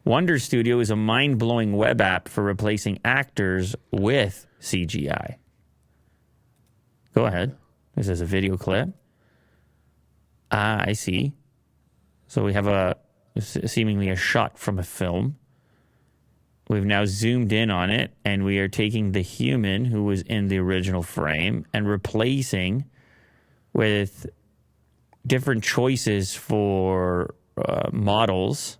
Wonder Studio is a mind-blowing web app for replacing actors with CGI. Go ahead. This is a video clip. I see. So we have seemingly a shot from a film. We've now zoomed in on it, and we are taking the human who was in the original frame and replacing with different choices for models,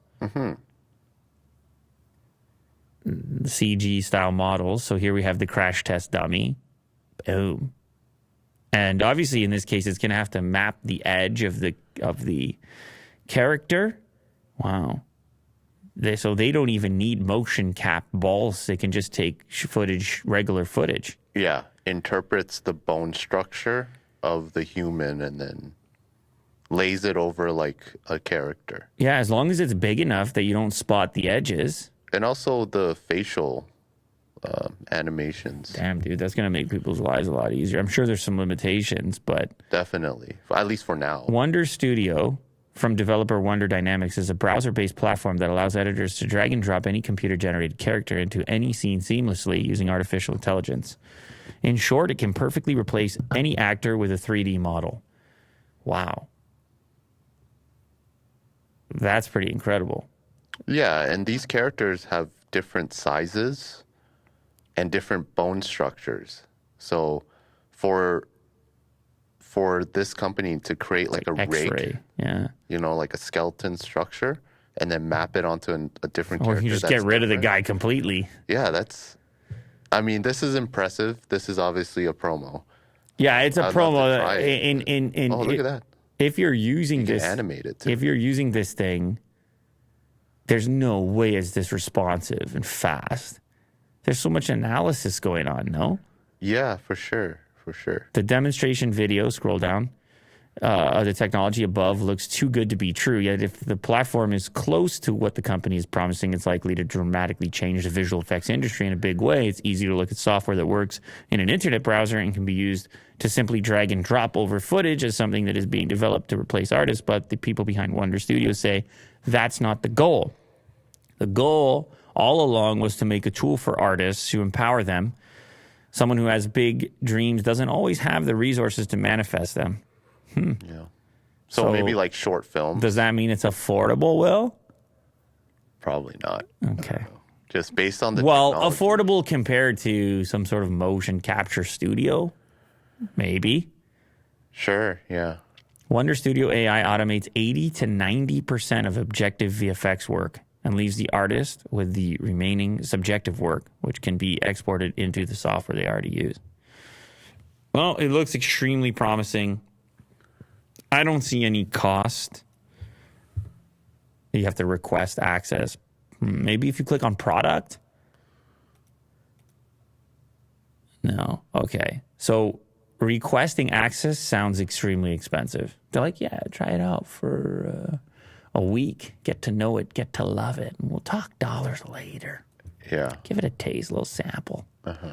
CG-style models. So here we have the crash test dummy. Boom. And obviously, in this case, it's going to have to map the edge of the character. Wow. So they don't even need motion cap balls. They can just take regular footage. Yeah, interprets the bone structure of the human and then lays it over like a character. Yeah, as long as it's big enough that you don't spot the edges. And also the facial animations. Damn, dude, that's going to make people's lives a lot easier. I'm sure there's some limitations, but... Definitely, at least for now. Wonder Studio from developer Wonder Dynamics is a browser-based platform that allows editors to drag and drop any computer-generated character into any scene seamlessly using artificial intelligence. In short, it can perfectly replace any actor with a 3D model. Wow. That's pretty incredible. Yeah, and these characters have different sizes and different bone structures. So for this company to create like a rig, like a skeleton structure, and then map it onto a different character. Or you just get rid of the guy completely. Yeah, this is impressive. This is obviously a promo. Yeah, it's a promo. Oh, look at that. If you're using this, animate it too. If you're using this thing, there's no way it's this responsive and fast. There's so much analysis going on, no? Yeah, for sure. The demonstration video, scroll down, of the technology above looks too good to be true. Yet if the platform is close to what the company is promising, it's likely to dramatically change the visual effects industry in a big way. It's easy to look at software that works in an internet browser and can be used to simply drag and drop over footage as something that is being developed to replace artists. But the people behind Wonder Studios say that's not the goal. The goal all along was to make a tool for artists to empower them. Someone who has big dreams doesn't always have the resources to manifest them. Yeah. So maybe like short films. Does that mean it's affordable, Will? Probably not. Okay. Just based on the technology. Affordable compared to some sort of motion capture studio? Maybe. Sure, yeah. Wonder Studio AI automates 80 to 90% of objective VFX work and leaves the artist with the remaining subjective work, which can be exported into the software they already use. Well, it looks extremely promising. I don't see any cost. You have to request access. Maybe if you click on product. No. Okay. So requesting access sounds extremely expensive. They're like, yeah, try it out for a week. Get to know it. Get to love it. And we'll talk dollars later. Yeah. Give it a taste, a little sample. Uh-huh.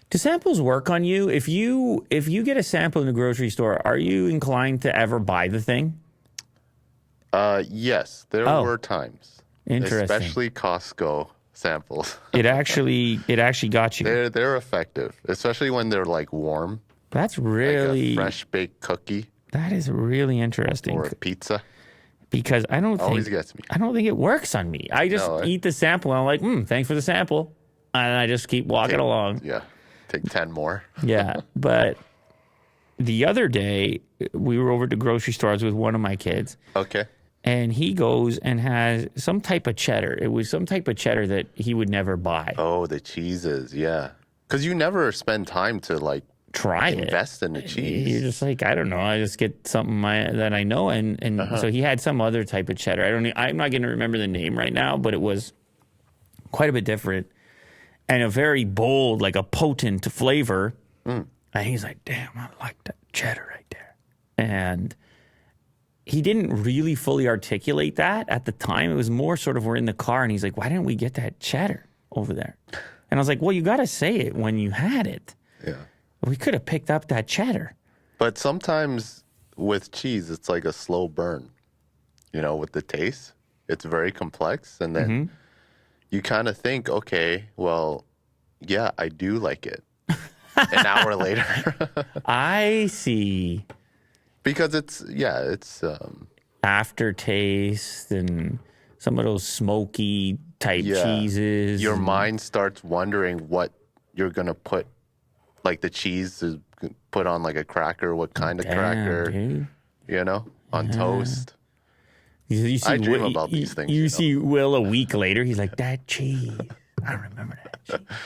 Do samples work on you? If you get a sample in the grocery store, are you inclined to ever buy the thing? Yes, there were times. Interesting. Especially Costco samples. It actually got you. They're effective, especially when they're like warm. That's really like a fresh baked cookie. That is really interesting. Or a pizza. Because I don't Always gets me. I don't think it works on me. I just eat the sample and I'm like, thanks for the sample. And I just keep walking along. Yeah. Take 10 more. Yeah. But the other day, we were over at the grocery store. I was with one of my kids. Okay. And he goes and has some type of cheddar. It was some type of cheddar that he would never buy. Oh, the cheeses. Yeah. Because you never spend time to like invest in the cheese. You're just like, I don't know. I just get something that I know. And so he had some other type of cheddar. I'm not going to remember the name right now, but it was quite a bit different. And a very bold, like a potent flavor. And he's like, damn, I like that cheddar right there. And he didn't really fully articulate that at the time. It was more sort of we're in the car and he's like, why didn't we get that cheddar over there? And I was like, well, you got to say it when you had it. Yeah. We could have picked up that cheddar. But sometimes with cheese, it's like a slow burn, with the taste. It's very complex. And then you kind of think, okay, well, yeah, I do like it. An hour later. I see. Because it's Aftertaste and some of those smoky type cheeses. Your mind starts wondering what you're going to put, like the cheese is put on like a cracker, what kind of cracker, dude. you know, on toast. You see I dream about these things. You see Will a week later, he's like, that cheese. I remember that cheese.